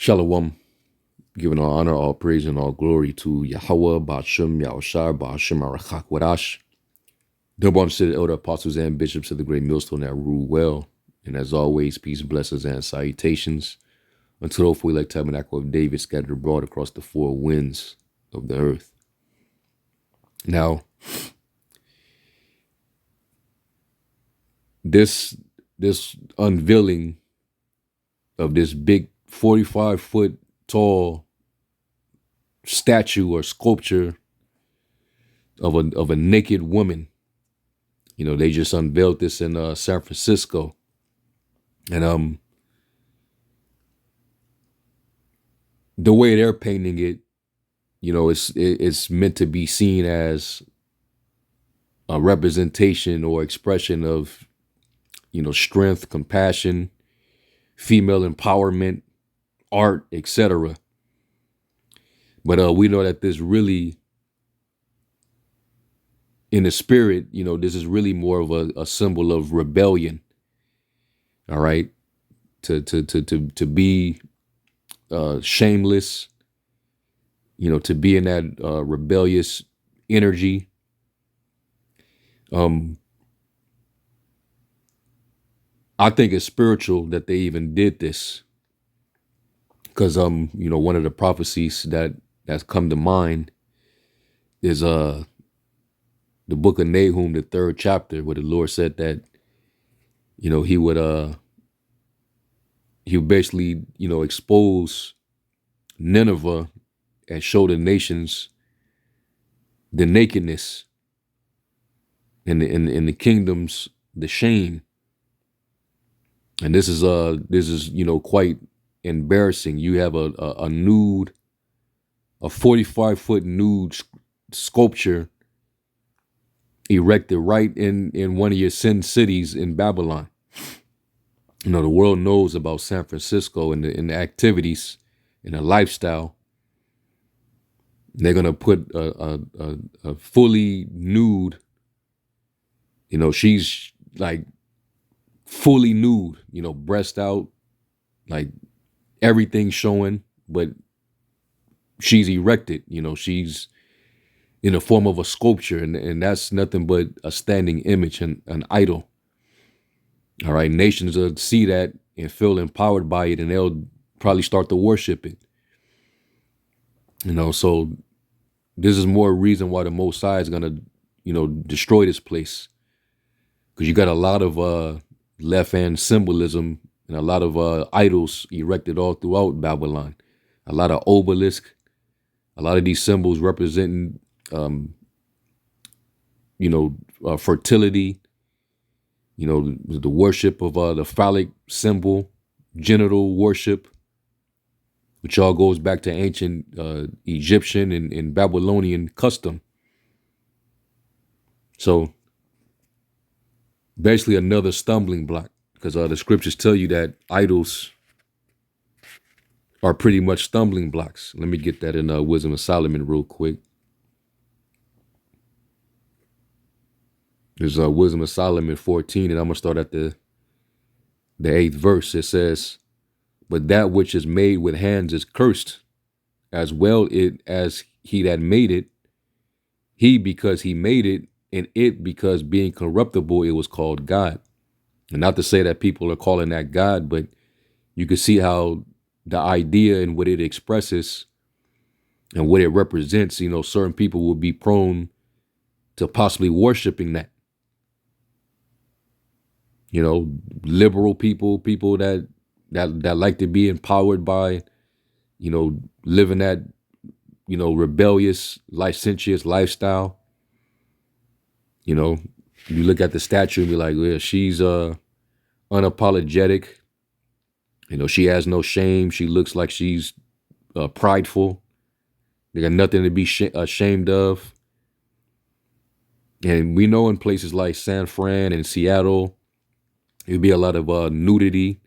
Shalom, giving all honor, all praise, and all glory to Yahweh, Ba'ashem, Yahushua, Ba'ashem, Arachak, Wadash. Double honor to the elder apostles and bishops of the great millstone that rule well. And as always, peace, blessings, and salutations unto the hopeful elect tabernacle of David scattered abroad across the four winds of the earth. Now, this unveiling of this big 45-foot tall statue or sculpture of a naked woman. They just unveiled this in San Francisco, and the way they're painting it, it's meant to be seen as a representation or expression of, strength, compassion, female empowerment, art, etc. But we know that this really, in the spirit, this is really more of a symbol of rebellion. All right, to be shameless, to be in that rebellious energy. I think it's spiritual that they even did this, because one of the prophecies that's come to mind is the book of Nahum, the 3rd chapter, where the Lord said that he would basically expose Nineveh and show the nations the nakedness, and the kingdoms the shame. And this is quite embarrassing. You have a nude, a 45-foot nude sculpture erected right in one of your sin cities in Babylon. The world knows about San Francisco and the activities and the lifestyle. They're gonna put a fully nude. She's like fully nude. Breast out, like everything showing, but she's erected. She's in the form of a sculpture, and that's nothing but a standing image and an idol. All right, nations will see that and feel empowered by it, and they'll probably start to worship it. So this is more reason why the Most High is gonna, destroy this place, because you got a lot of left-hand symbolism and a lot of idols erected all throughout Babylon. A lot of obelisk, a lot of these symbols representing, fertility. The worship of the phallic symbol, genital worship, which all goes back to ancient Egyptian and Babylonian custom. So basically another stumbling block, because the scriptures tell you that idols are pretty much stumbling blocks. Let me get that in Wisdom of Solomon real quick. There's Wisdom of Solomon 14, and I'm going to start at the 8th verse. It says, "But that which is made with hands is cursed, as well it as he that made it, he because he made it, and it because being corruptible it was called God." And not to say that people are calling that God, but you can see how the idea and what it expresses and what it represents, certain people will be prone to possibly worshiping that. Liberal people that like to be empowered by, living that, rebellious, licentious lifestyle. You look at the statue and be like, yeah, she's unapologetic. She has no shame. She looks like she's prideful. They got nothing to be ashamed of. And we know in places like San Fran and Seattle, it'd be a lot of nudity.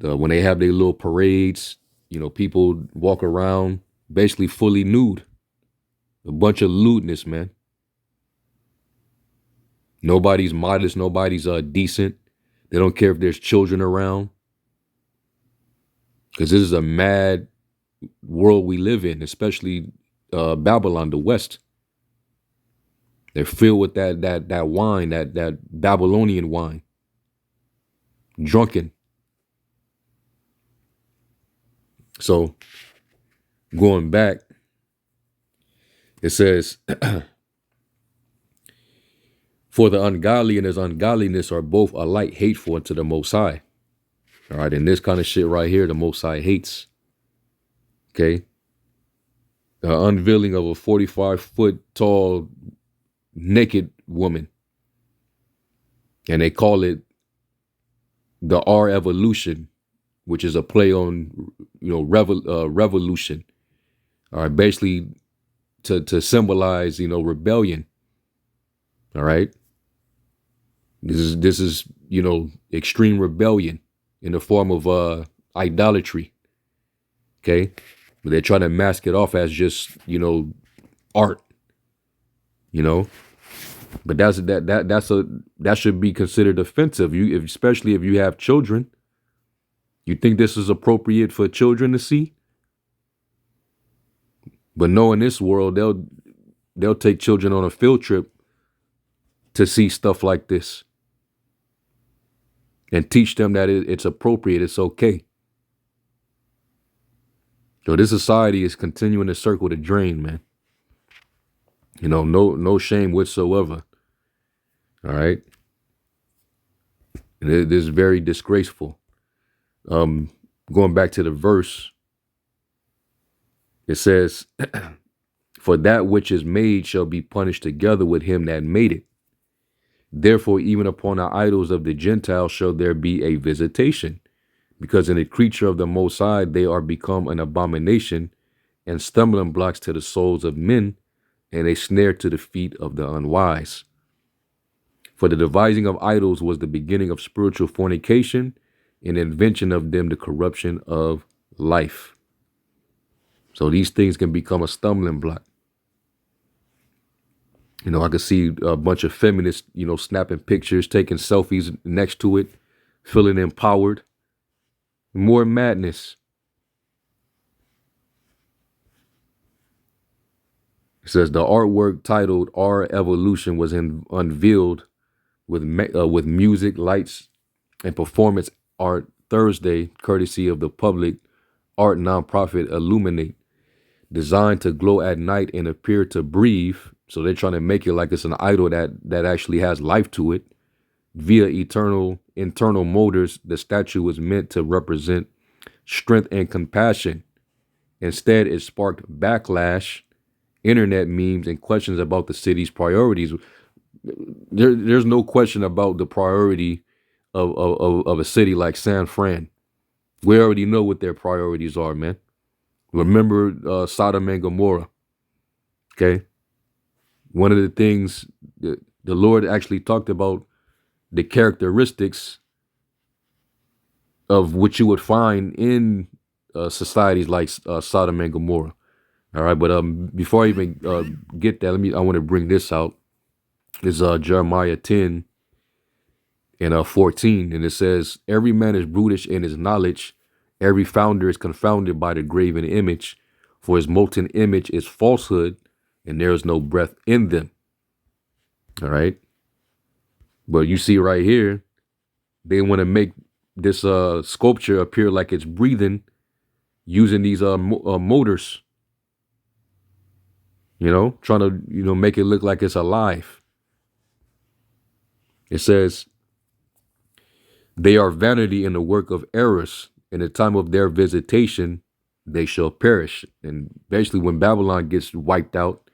When they have their little parades, people walk around basically fully nude. A bunch of lewdness, man. Nobody's modest. Nobody's decent. They don't care if there's children around. because this is a mad world we live in, especially Babylon, the West. They're filled with that wine, that Babylonian wine, drunken. So going back, it says, "For the ungodly and his ungodliness are both alike hateful unto the Most High." All right, and this kind of shit right here, the Most High hates. Okay, the unveiling of a 45-foot tall naked woman, and they call it the R evolution, which is a play on revolution. All right, basically to symbolize rebellion. All right, this is extreme rebellion in the form of idolatry. Okay, but they're trying to mask it off as just art. You know, but that should be considered offensive. Especially if you have children. You think this is appropriate for children to see? But no, in this world, they'll take children on a field trip to see stuff like this and teach them that it's appropriate, it's okay. So this society is continuing to circle the drain, man. No shame whatsoever. All right, and it is very disgraceful. Going back to the verse, it says, "For that which is made shall be punished together with him that made it. Therefore, even upon the idols of the Gentiles shall there be a visitation, because in the creature of the Most High they are become an abomination and stumbling blocks to the souls of men, and a snare to the feet of the unwise. For the devising of idols was the beginning of spiritual fornication, and the invention of them the corruption of life." So these things can become a stumbling block. I could see a bunch of feminists, snapping pictures, taking selfies next to it, feeling empowered. More madness. It says the artwork titled "Our Evolution" was unveiled with music, lights, and performance art Thursday, courtesy of the public art nonprofit Illuminate, designed to glow at night and appear to breathe. So they're trying to make it like it's an idol that actually has life to it. Via internal motors, the statue was meant to represent strength and compassion. Instead, it sparked backlash, internet memes, and questions about the city's priorities. There's no question about the priority of a city like San Fran. We already know what their priorities are, man. Remember Sodom and Gomorrah. Okay. One of the things that the Lord actually talked about, the characteristics of what you would find in societies like Sodom and Gomorrah. All right, but before I even get that, I want to bring this out. It's Jeremiah 10 and 14, and it says, "Every man is brutish in his knowledge. Every founder is confounded by the graven image, for his molten image is falsehood, and there is no breath in them." All right. But you see right here, they want to make this sculpture appear like it's breathing using these motors, trying to, make it look like it's alive. It says, "They are vanity in the work of errors. In the time of their visitation, they shall perish." And basically, when Babylon gets wiped out,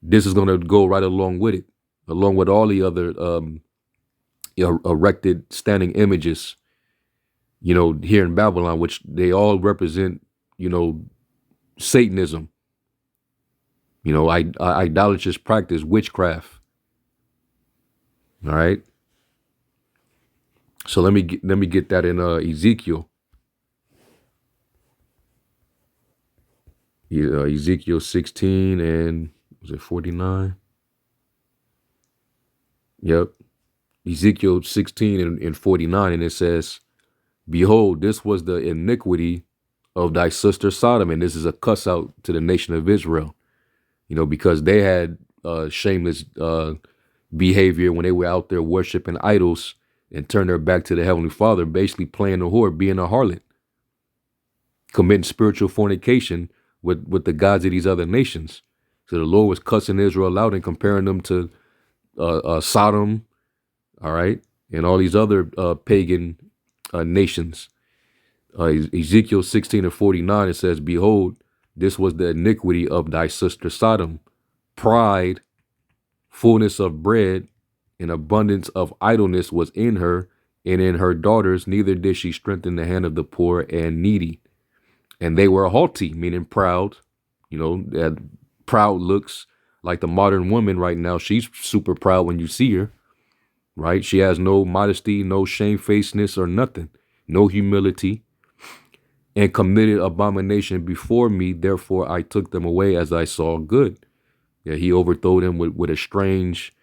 this is going to go right along with it, along with all the other erected standing images, here in Babylon, which they all represent, Satanism, idolatrous practice, witchcraft. All right. So let me get that in Ezekiel. Ezekiel 16 and was it 49? Yep. Ezekiel 16 and 49, and it says, "Behold, this was the iniquity of thy sister Sodom. And this is a cuss out to the nation of Israel, because they had shameless behavior when they were out there worshiping idols and turned their back to the Heavenly Father, basically playing the whore, being a harlot, committing spiritual fornication with the gods of these other nations. So the Lord was cussing Israel out and comparing them to Sodom, all right, and all these other pagan nations. Ezekiel 16:49, it says, behold, this was the iniquity of thy sister Sodom, pride, fullness of bread, and abundance of idleness was in her, and in her daughters, neither did she strengthen the hand of the poor and needy. And they were haughty, meaning proud, that proud looks like the modern woman right now. She's super proud when you see her, right? She has no modesty, no shamefacedness or nothing, no humility, and committed abomination before me. Therefore, I took them away as I saw good. Yeah, he overthrew them with a strange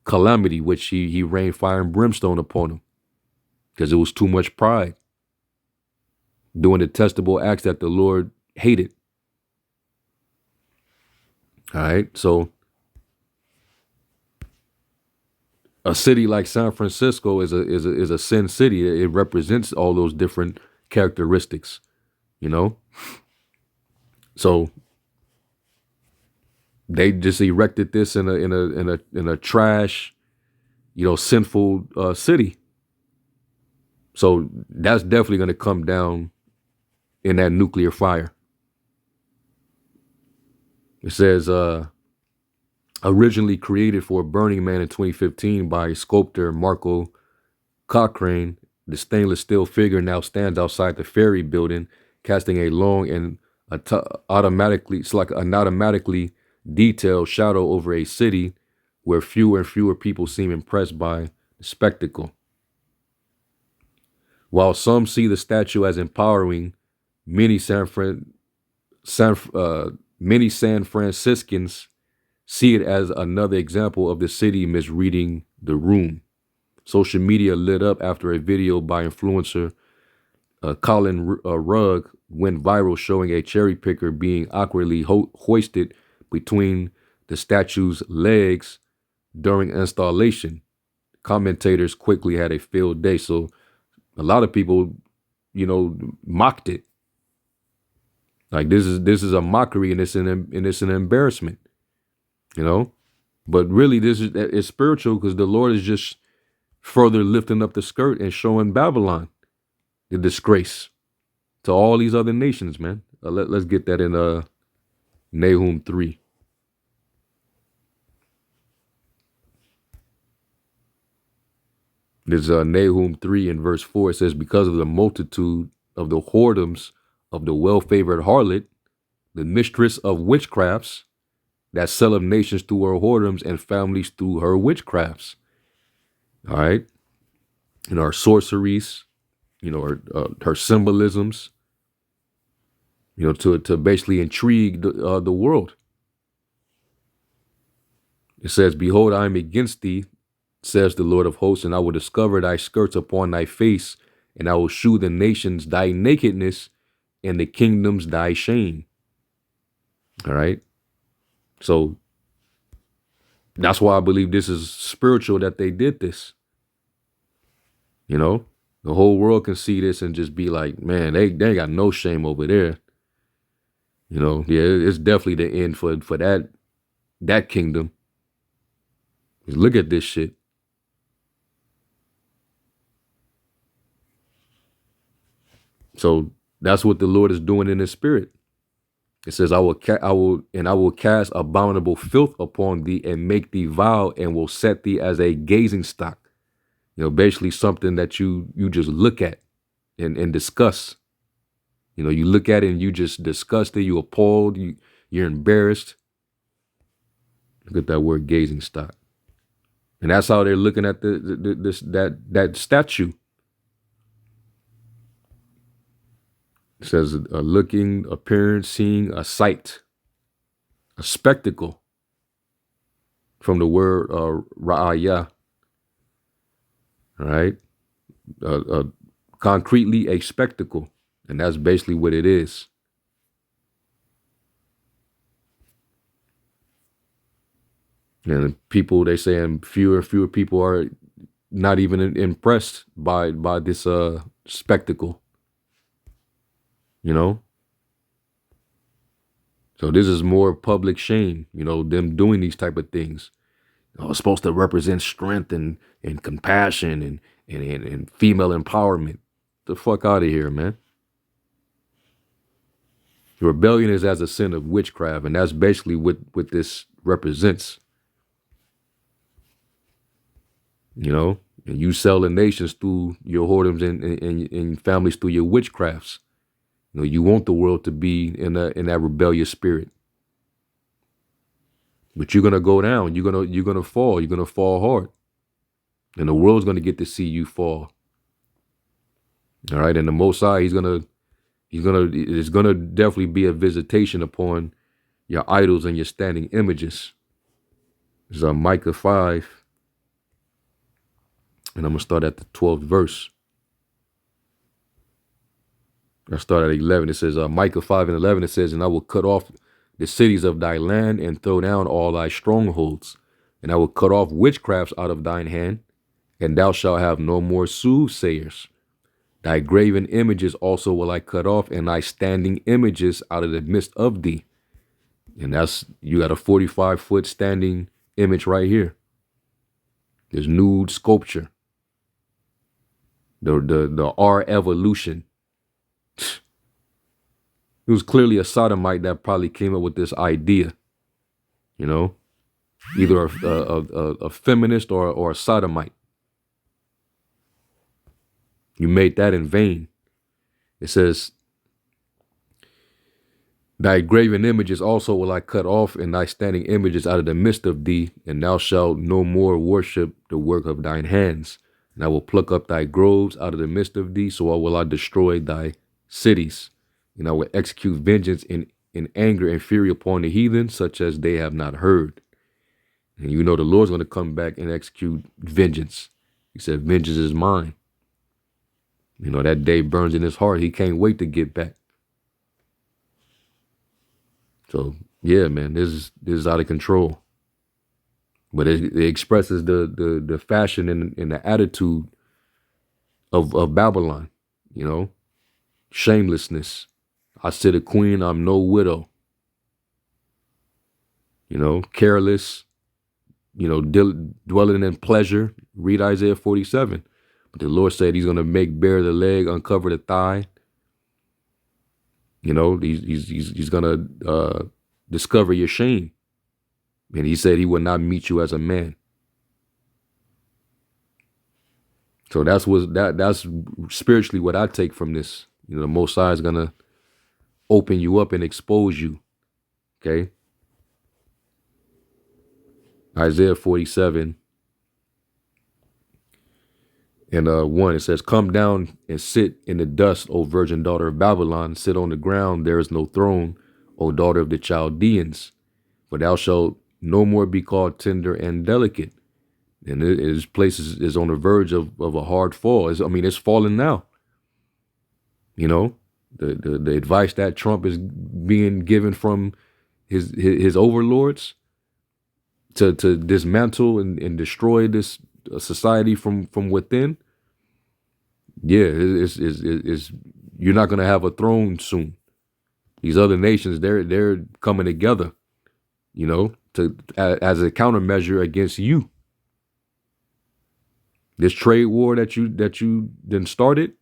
calamity, which he rained fire and brimstone upon them because it was too much pride, doing detestable acts that the Lord hated. All right, so a city like San Francisco is a sin city. It represents all those different characteristics, So they just erected this in a trash, sinful city. So that's definitely going to come down in that nuclear fire. It says, originally created for Burning Man in 2015 by sculptor Marco Cochrane, the stainless steel figure now stands outside the Ferry building, casting a long and automatically detailed shadow over a city where fewer and fewer people seem impressed by the spectacle. While some see the statue as empowering, many San Franciscans see it as another example of the city misreading the room. Social media lit up after a video by influencer Colin Rugg went viral, showing a cherry picker being awkwardly hoisted between the statue's legs during installation. Commentators quickly had a field day, so a lot of people, mocked it. Like this is a mockery, and it's an embarrassment, But really, it's spiritual because the Lord is just further lifting up the skirt and showing Babylon the disgrace to all these other nations, man. Let's get that in Nahum 3. There's Nahum 3 in verse 4. It says, because of the multitude of the whoredoms of the well-favored harlot, the mistress of witchcrafts, that sell of nations through her whoredoms and families through her witchcrafts. All right. And her sorceries, her symbolisms, to basically intrigue the world. It says, behold, I am against thee, says the Lord of hosts, and I will discover thy skirts upon thy face, and I will shew the nations thy nakedness and the kingdoms thy shame. All right. So that's why I believe this is spiritual that they did this. The whole world can see this and just be like, man, they ain't got no shame over there. Yeah, it's definitely the end for that kingdom. Look at this shit. So that's what the Lord is doing in his spirit. It says, I will cast abominable filth upon thee and make thee vile and will set thee as a gazing stock. Basically something that you just look at and discuss. You look at it and you just disgusted, you appalled, you're embarrassed. Look at that word, gazing stock. And that's how they're looking at that statue. It says looking, appearance, seeing, a sight, a spectacle, from the word ra'ayah. All right. Concretely a spectacle. And that's basically what it is. And people, they saying fewer and fewer people are not even impressed by this spectacle, you know? So this is more public shame, them doing these type of things. It's supposed to represent strength and compassion and female empowerment. The fuck out of here, man. Rebellion is as a sin of witchcraft, and that's basically what this represents. And you sell the nations through your whoredoms and families through your witchcrafts. You want the world to be in that rebellious spirit. But you're gonna go down. You're gonna fall. You're gonna fall hard. And the world's gonna get to see you fall. All right. And the Most High, it's gonna definitely be a visitation upon your idols and your standing images. This is Micah 5. And I'm gonna start at the 12th verse. I start at 11. It says, Micah 5:11, it says, and I will cut off the cities of thy land and throw down all thy strongholds. And I will cut off witchcrafts out of thine hand, and thou shalt have no more soothsayers. Thy graven images also will I cut off, and thy standing images out of the midst of thee. And you got a 45-foot standing image right here. There's nude sculpture. The R evolution. It was clearly a sodomite that probably came up with this idea, either a feminist or a sodomite. You made that in vain. It says, thy graven images also will I cut off, and thy standing images out of the midst of thee, and thou shalt no more worship the work of thine hands. And I will pluck up thy groves out of the midst of thee, so will I destroy thy cities. And I will execute vengeance in anger and fury upon the heathen, such as they have not heard. And the Lord's going to come back and execute vengeance. He said, vengeance is mine. That day burns in his heart. He can't wait to get back. So, yeah, man, this is out of control. But it expresses the fashion and the attitude of Babylon, shamelessness. I sit a queen, I'm no widow. Careless, dwelling in pleasure. Read Isaiah 47. But the Lord said he's going to make bare the leg, uncover the thigh. He's going to discover your shame. And he said he would not meet you as a man. So that's spiritually what I take from this. The Most High is going to open you up and expose you. Okay. Isaiah 47 and 1, it says, come down and sit in the dust, O virgin daughter of Babylon. Sit on the ground, there is no throne, O daughter of the Chaldeans. For thou shalt no more be called tender and delicate. And his place is on the verge of a hard fall. It's falling now. The advice that Trump is being given from his overlords to dismantle and destroy this society from within. Yeah, it's you're not gonna have a throne soon. These other nations, they're coming together, as a countermeasure against you. This trade war that you then started,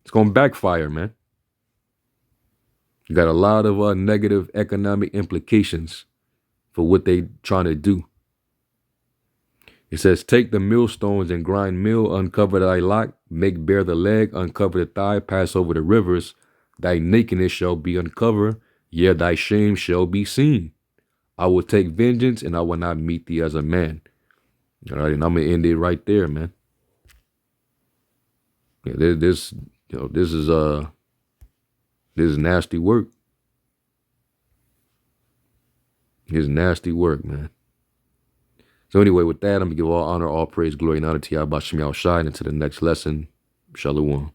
it's gonna backfire, man. You got a lot of negative economic implications for what they trying to do. It says, take the millstones and grind meal, uncover thy lock, make bare the leg, uncover the thigh, pass over the rivers. Thy nakedness shall be uncovered, yea, thy shame shall be seen. I will take vengeance, and I will not meet thee as a man. All right, and I'm gonna end it right there, man. Yeah, this is nasty work. It's nasty work, man. So anyway, with that, I'm going to give all honor, all praise, glory, and honor to Yahweh Shem Shai. And to the next lesson, Shalom.